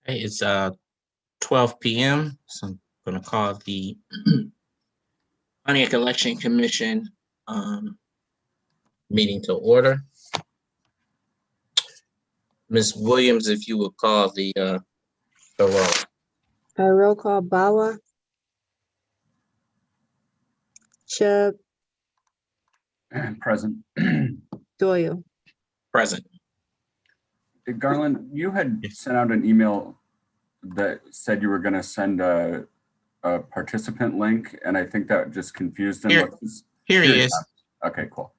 Okay, it's 12 p.m. So I'm going to call the Pontiac Election Commission meeting to order. Ms. Williams, if you would call the roll. Roll call: Bawa, Chubb, Present. Doyle. Present. Garland, you had sent out an email that said you were going to send a participant link, and I think that just confused him. Here he is. Okay, cool.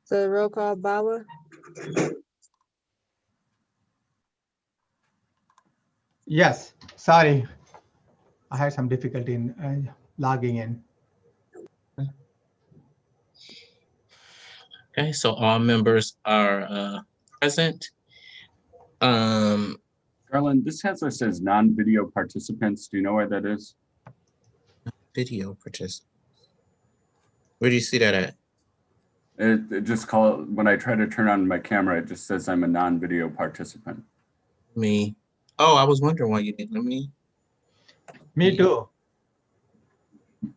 So roll call: Bawa, Yes, sorry. I had some difficulty in logging in. Okay, so all members are present. Garland, this has us as non-video participants. Do you know why that is? Video participants. Where do you see that at? It just when I try to turn on my camera, it just says I'm a non-video participant. Me. Oh, I was wondering why you didn't. Me too.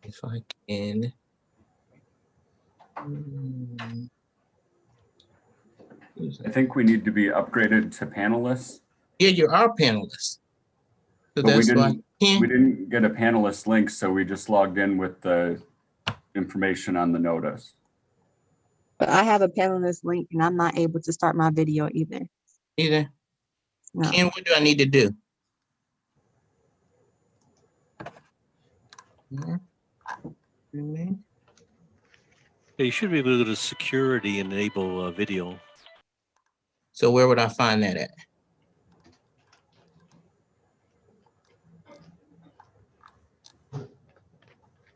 If I can. I think we need to be upgraded to panelists. Yeah, you're our panelists. So But that's why we didn't get a panelist link, so we just logged in with the information on the notice. but I have a panelist link and I'm not able to start my video either. either. No. Ken, what do I need to do? Yeah, you should be able to go to security and enable video. So where would I find that at?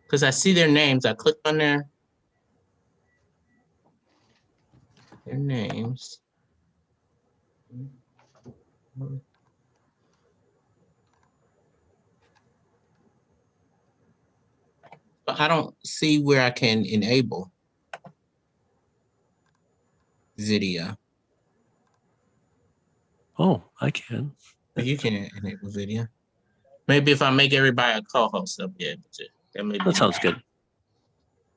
Because I see their names. I clicked on their names. But I don't see where I can enable video. Oh, I can. You can enable video. Maybe if I make everybody a co-host, I'll be able to. That sounds good.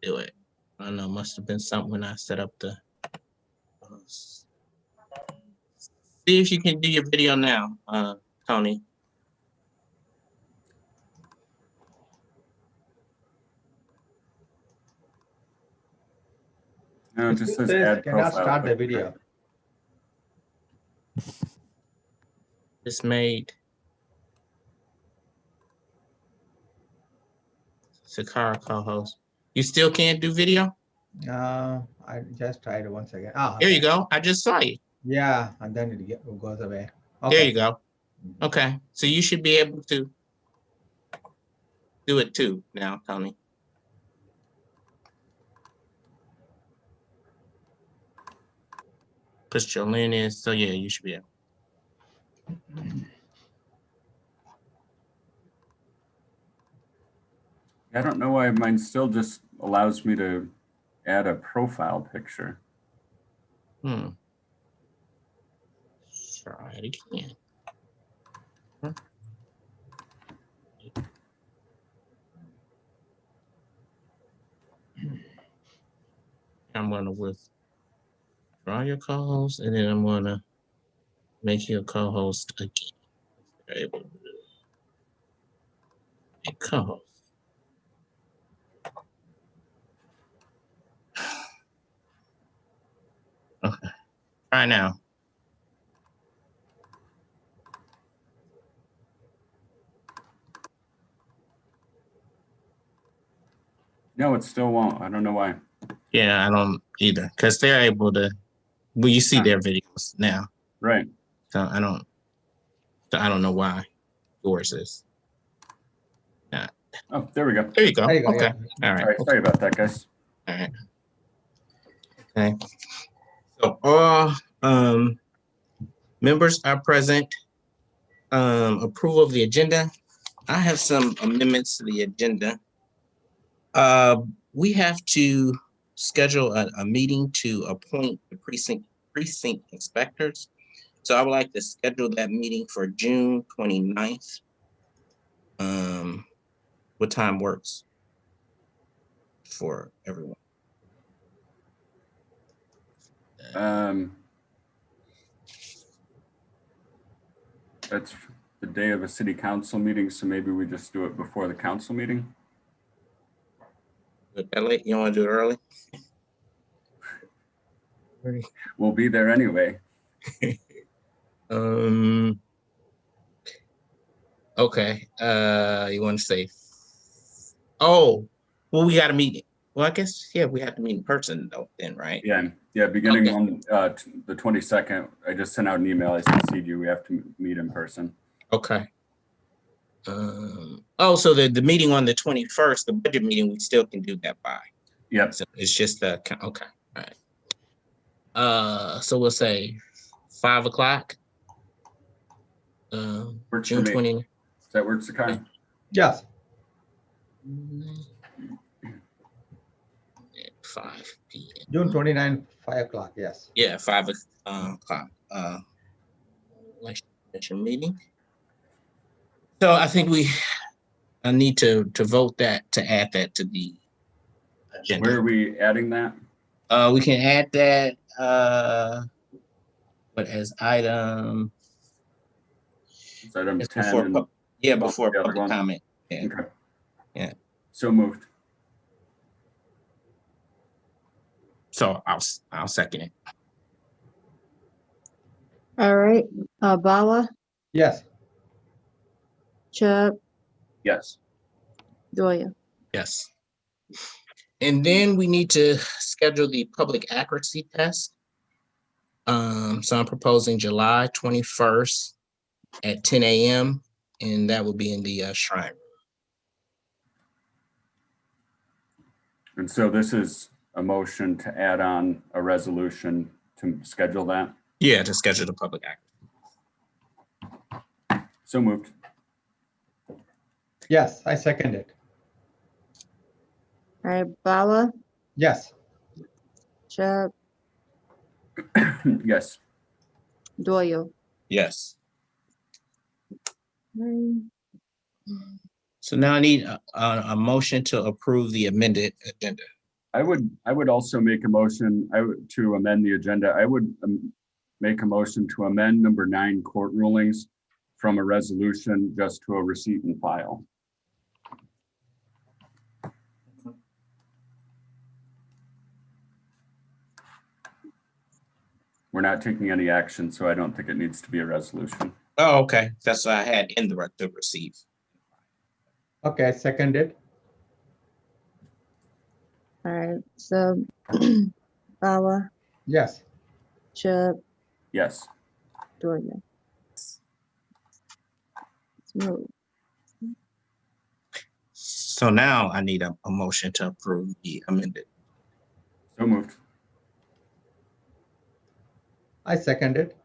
Do it. I don't know. Must have been something when I set up the. See if you can do your video now, Tony. No, it just says add Cannot profile. start the video. It's made. Sakara co-host. You still can't do video? I just tried once again. Ah, There okay. you go. I just saw you. Yeah, and then it goes away. Okay. There you go. Okay. So you should be able to do it too now, Tony. Because Jolene is, so yeah, you should be able. I don't know why mine still just allows me to add a profile picture. Try it again. I'm gonna withdraw your co-host, and then I'm gonna make you a co-host again. You're able to do a co-host. Okay. Try now. No, it still won't. I don't know why. Yeah, I don't either, because they're able to. Well, you see their videos now, Right. so I don't know why yours is. Oh, there we go. There you go. There you go, Okay. yeah. All right. All right. Sorry about that, guys. All right. Okay. So all members are present. Approval of the agenda. I have some amendments to the agenda. We have to schedule a meeting to appoint the precinct inspectors. So I would like to schedule that meeting for June 29th. What time works for everyone? That's the day of a city council meeting, so maybe we just do it before the council meeting. That late? You want to do it early? We'll be there anyway. Okay. You want to say? Oh, well, we got to meet. Well, I guess we have to meet in person though. Then, right? Yeah. Beginning on the 22nd, I just sent out an email. I CC'd you. We have to meet in person. Okay. Oh, so the meeting on the 21st, the budget meeting, we still can do that by. Yep. So it's just okay. All right. So we'll say 5 o'clock. Works June for me. 20. Does that work, Sakai? Yes. 5 p.m. June 29, 5 o'clock. Yes. Yeah, 5 o'clock. Election meeting. So I think I need to vote that to add that to the agenda. Where are we adding that? We can add that. But as item. It's item It's 10. before the other public one? comment. Yeah. Okay. Yeah. So moved. So I'll second it. All right, Bala, Yes. Chubb, Yes. Doyle. Yes. And then we need to schedule the public accuracy test. So I'm proposing July 21st at 10 a.m. and that will be in the Shrine Room. And so this is a motion to add on a resolution to schedule that. Yeah, to schedule the public accuracy. So moved. Yes, I second it. All right, Bala, Yes. Chubb, Yes. Doyle. Yes. So now I need a motion to approve the amended agenda. I would also make a motion to amend the agenda. I would make a motion to amend number 9 court rulings from a resolution just to a receipt and file. We're not taking any action, so I don't think it needs to be a resolution. Oh, okay. That's what I had in the receive. Okay, I second it. All right, so Bala, Yes. Chubb, Yes. Doyle. Smooth. So now I need a motion to approve the amended. So moved. I second it.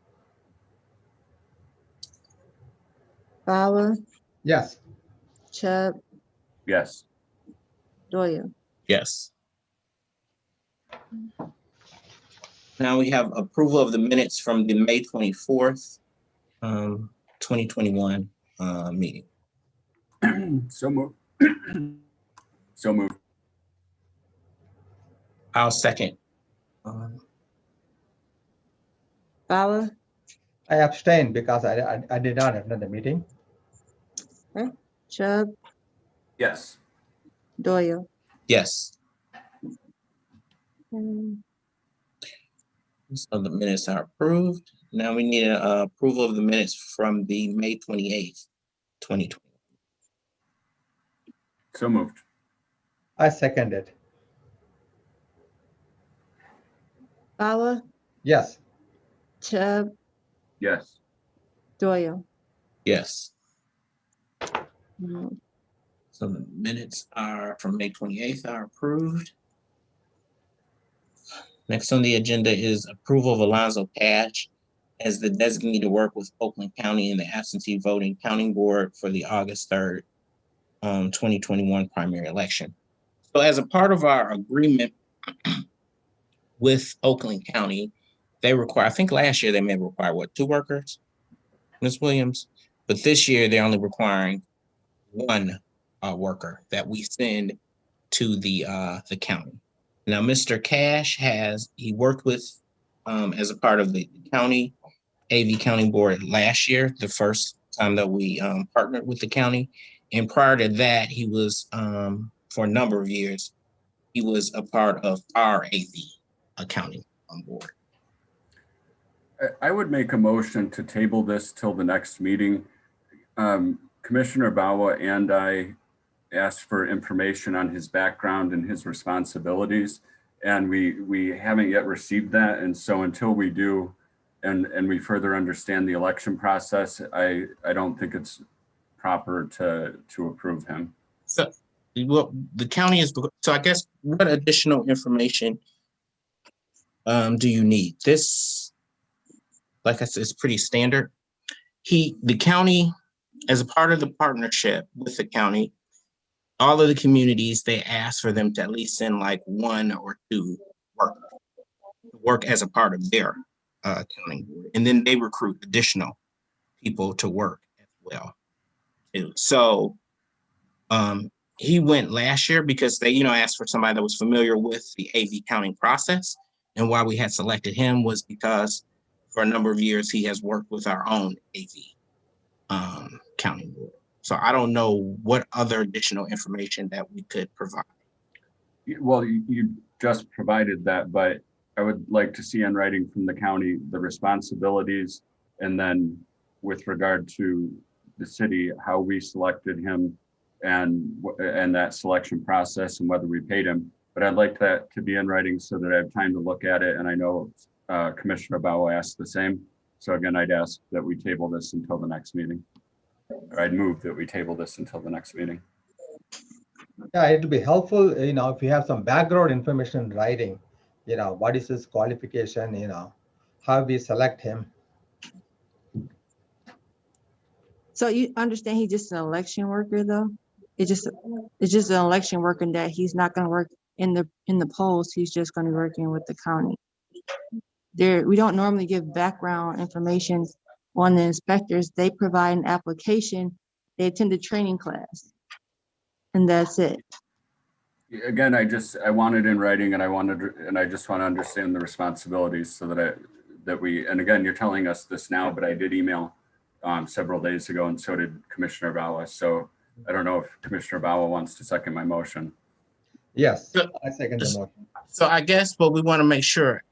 Bala, Yes. Chubb, Yes. Doyle. Yes. Now we have approval of the minutes from the May 24th, 2021 meeting. So moved. So moved. I'll second. Bala, I abstain because I did not attend the meeting. Chubb, Yes. Doyle. Yes. Mm, So the minutes are approved. Now we need approval of the minutes from the May 28th, 2020. So moved. I second it. Bala, Yes. Chubb, Yes. Doyle. Yes. Mm, So the minutes are from May 28th are approved. Next on the agenda is approval of Alonzo Patch as the designee to work with Oakland County in the absentee voting counting board for the August 3rd, 2021 primary election. So as a part of our agreement with Oakland County, they require, I think last year they may require what, 2 workers, Ms. Williams? But this year they're only requiring 1 worker that we send to the county. Now, Mr. Cash he worked with as a part of the county AV County Board last year, the first time that we partnered with the county. And prior to that, he was for a number of years, he was a part of our AV accounting board. I would make a motion to table this till the next meeting. Commissioner Bawa and I asked for information on his background and his responsibilities, and we haven't yet received that. And so until we do, and we further understand the election process, I don't think it's proper to approve him. So, well, the county is, so I guess what additional information do you need? This, like I said, it's pretty standard. The county, as a part of the partnership with the county, all of the communities, they ask for them to at least send like 1 or 2 work as a part of their accounting board. And then they recruit additional people to work as well. So he went last year because they, asked for somebody that was familiar with the AV counting process. And why we had selected him was because for a number of years, he has worked with our own AV counting board. So I don't know what other additional information that we could provide. Well, you just provided that, but I would like to see in writing from the county the responsibilities, and then with regard to the city, how we selected him and that selection process and whether we paid him. But I'd like that to be in writing so that I have time to look at it. And I know Commissioner Bawa asked the same. So again, I'd ask that we table this until the next meeting. Or I'd move that we table this until the next meeting. Yeah, it'll be helpful, if you have some background information in writing, what is his qualification, how we select him. So you understand he's just an election worker though? It's just an election worker that he's not gonna work in the polls, he's just gonna be working with the county. We don't normally give background information on the inspectors. They provide an application, they attend a training class, and that's it. Again, I want it in writing, and I just want to understand the responsibilities so that we, and again, you're telling us this now, but I did email several days ago, and so did Commissioner Bawa. So I don't know if Commissioner Bawa wants to second my motion. Yes, I second the motion. So I guess what we want to make sure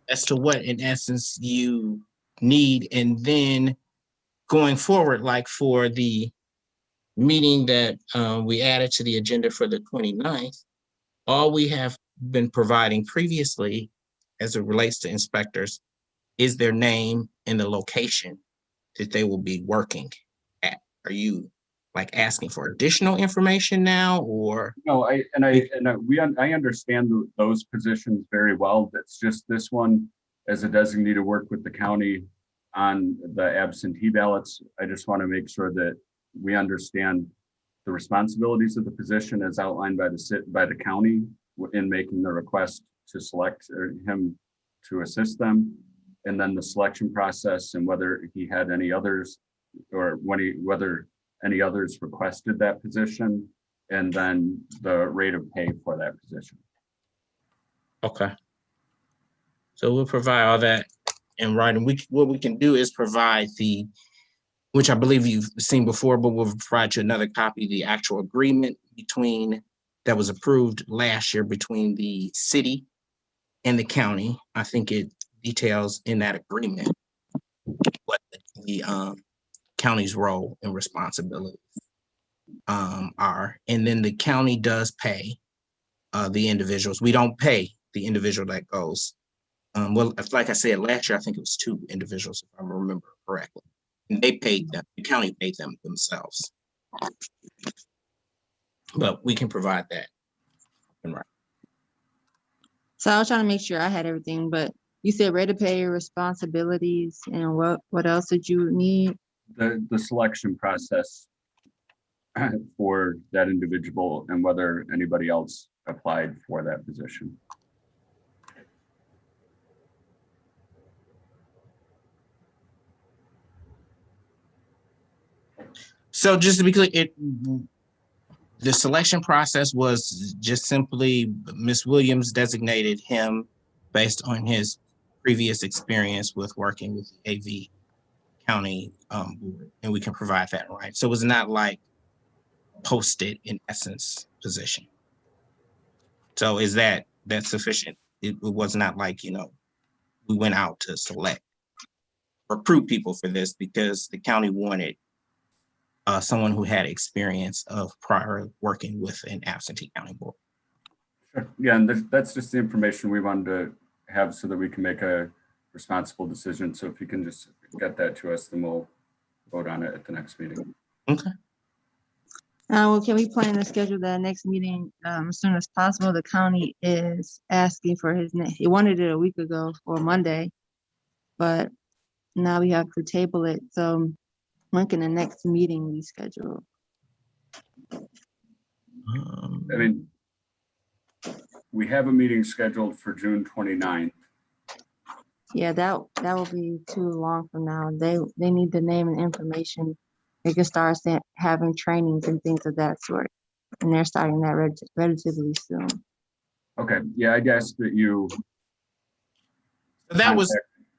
as to what in essence you need, and then going forward, like for the meeting that we added to the agenda for the 29th, all we have been providing previously as it relates to inspectors is their name and the location that they will be working at. Are you like asking for additional information now, or? No, I understand those positions very well. That's just this one as a designee to work with the county on the absentee ballots. I just want to make sure that we understand the responsibilities of the position as outlined by the county in making the request to select him to assist them, and then the selection process and whether he had any others, or whether any others requested that position, and then the rate of pay for that position. Okay. So we'll provide all that in writing. What we can do is provide which I believe you've seen before, but we'll provide you another copy, the actual agreement that was approved last year between the city and the county. I think it details in that agreement what the county's role and responsibilities are. And then the county does pay the individuals. We don't pay the individual that goes. Well, like I said, last year, I think it was 2 individuals, if I remember correctly. And they paid them, the county paid them themselves. But we can provide that. Right. So I was trying to make sure I had everything, but you said rate of pay, responsibilities, and what else did you need? The selection process for that individual and whether anybody else applied for that position. So just to be clear, the selection process was just simply Ms. Williams designated him based on his previous experience with working with the AV County board, and we can provide that, right? So it was not like posted in essence position. So is that sufficient? It was not like, we went out to recruit people for this because the county wanted someone who had experience of prior working with an absentee county board. Sure. Yeah, and that's just the information we wanted to have so that we can make a responsible decision. So if you can just get that to us, then we'll vote on it at the next meeting. Okay. Well, can we plan to schedule the next meeting as soon as possible? The county is asking for he wanted it a week ago for Monday, but now we have to table it. So when can the next meeting be scheduled? I mean, we have a meeting scheduled for June 29th. Yeah, that will be too long from now. They need the name and information. They can start having trainings and things of that sort, and they're starting that relatively soon. Okay, yeah, I guess that you That was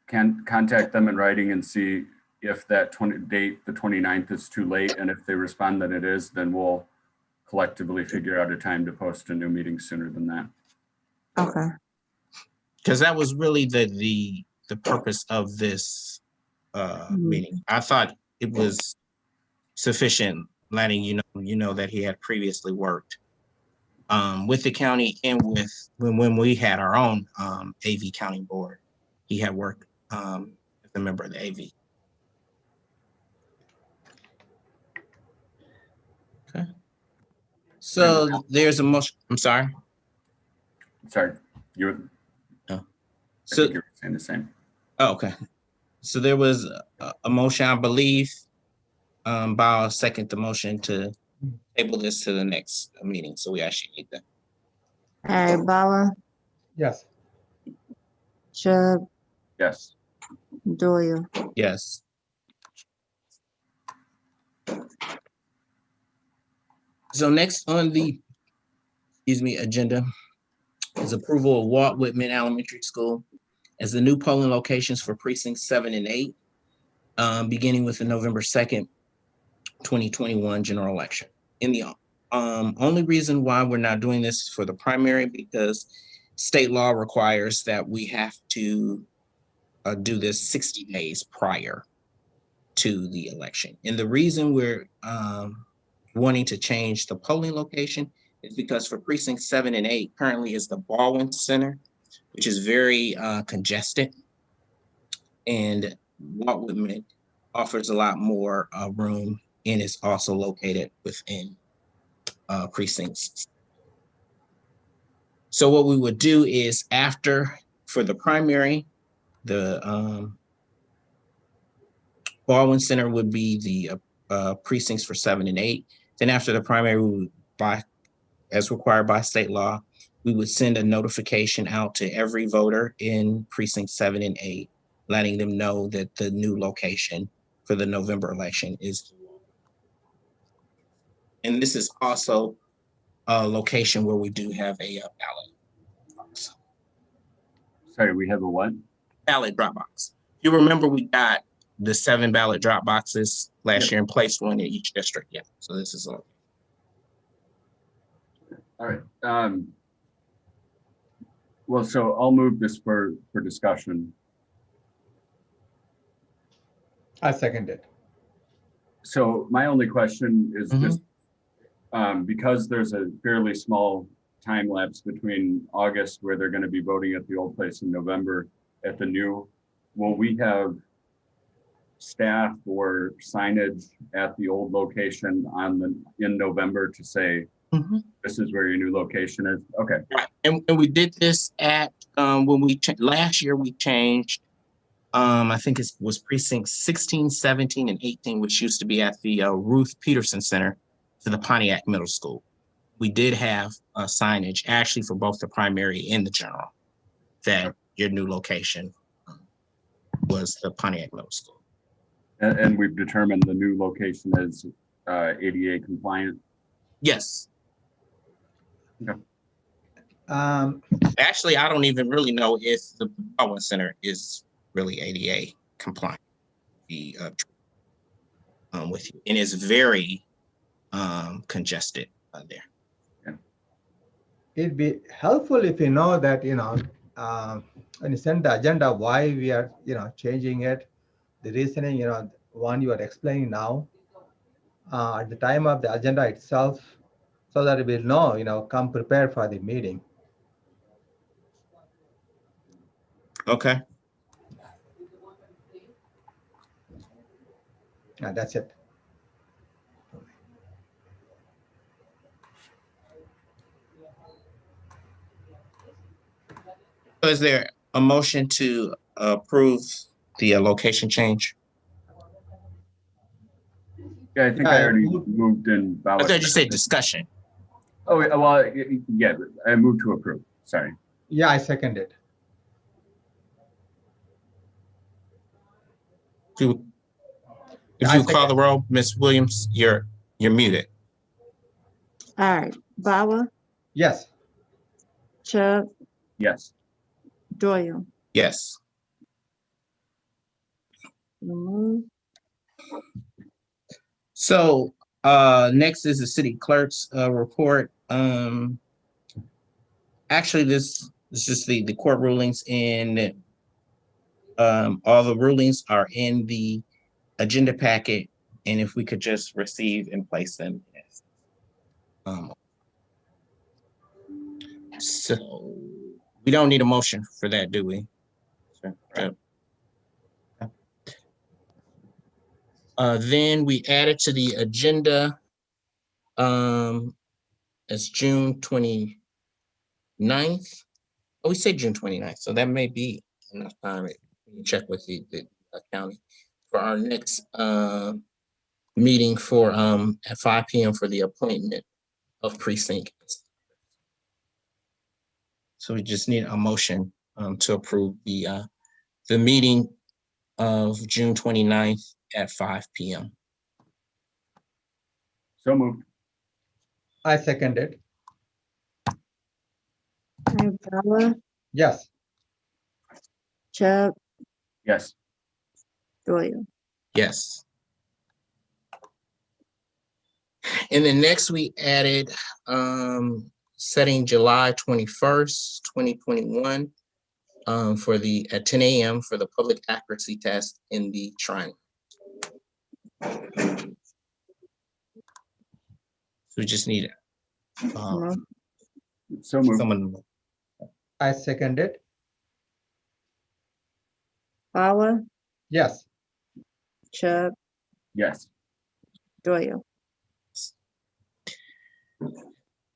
can contact them in writing and see if that date, the 29th, is too late. And if they respond that it is, then we'll collectively figure out a time to post a new meeting sooner than that. Okay. because that was really the purpose of this meeting. I thought it was sufficient letting you know that he had previously worked with the county and with when we had our own AV county board. He had worked as a member of the AV. Okay. So there's a motion. I'm sorry. Sorry, you. Oh. So you're saying the same. Oh, okay. So there was a motion, I believe. Bao second the motion to table this to the next meeting. So we actually need that. All right, Bala, Yes. Chubb, Yes. Doyle. Yes. So next on the agenda is approval of Walt Whitman Elementary School as the new polling locations for precincts 7 and 8, beginning with the November 2nd, 2021 general election. In the only reason why we're not doing this for the primary, because state law requires that we have to do this 60 days prior to the election. And the reason we're wanting to change the polling location is because for precincts 7 and 8 currently is the Baldwin Center, which is very congested, and Walt Whitman offers a lot more room and is also located within precincts. So what we would do is for the primary, the Baldwin Center would be the precincts for 7 and 8. Then after the primary, we would, as required by state law, we would send a notification out to every voter in precinct 7 and 8, letting them know that the new location for the November election is. And this is also a location where we do have a ballot box. Sorry, we have a what? Ballot drop box. You remember we got the 7 ballot drop boxes last year and placed one in each district. Yeah, so this is all. All right. Well, so I'll move this for discussion. I second it. So my only question is just because there's a fairly small time lapse between August, where they're going to be voting at the old place, in November at the new, will we have staff or signage at the old location in November to say, this is where your new location is? Okay. Right. And we did this at when we last year we changed. I think it was precincts 16, 17, and 18, which used to be at the Ruth Peterson Center, to the Pontiac Middle School. We did have signage actually for both the primary and the general that your new location was the Pontiac Middle School. And we've determined the new location is ADA compliant. Yes. Um, Actually, I don't even really know if the Baldwin Center is really ADA compliant. With you, and it's very congested there. it'd be helpful if you know that, when you send the agenda, why we are, changing it, the reasoning, one you are explaining now, at the time of the agenda itself, so that we'll know, come prepared for the meeting. Okay. That's it. So is there a motion to approve the location change? Yeah, I think I already moved in. I thought you said discussion. Oh, well, yeah, I moved to approve. Sorry. Yeah, I second it. If you call the roll, Ms. Williams, you're muted. All right, Bauer, Yes. Chubb, Yes. Doyle. Yes. Remove. So next is the city clerk's report. Actually, this is just the court rulings, and all the rulings are in the agenda packet. And if we could just receive and place them. So we don't need a motion for that, do we? Right. Then we added to the agenda as June 29th. Oh, we said June 29th, so that may be enough time. Check with the county for our next meeting for at 5 p.m. for the appointment of precinct. So we just need a motion to approve the meeting of June 29th at 5 p.m. So moved. I second it. All right, Bauer, Yes. Chubb, Yes. Doyle. Yes. And then next we added setting July 21st, 2021 for the at 10 a.m. for the public accuracy test in the Shrine. So we just need Remove. So moved. someone. I second it. Bauer, Yes. Chubb, Yes. Doyle. And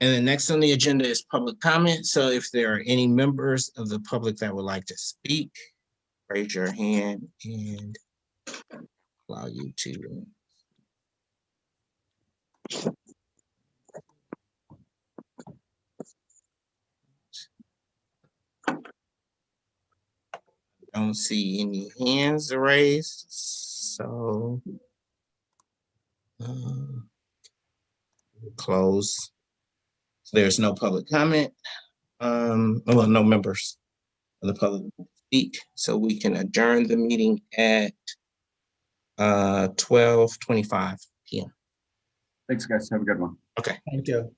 then next on the agenda is public comment. So if there are any members of the public that would like to speak, raise your hand and allow you to. Don't see any hands raised, so close. So there's no public comment. Well, no members of the public speak, so we can adjourn the meeting at 12:25 p.m. Thanks, guys. Have a good one. Okay. Thank you.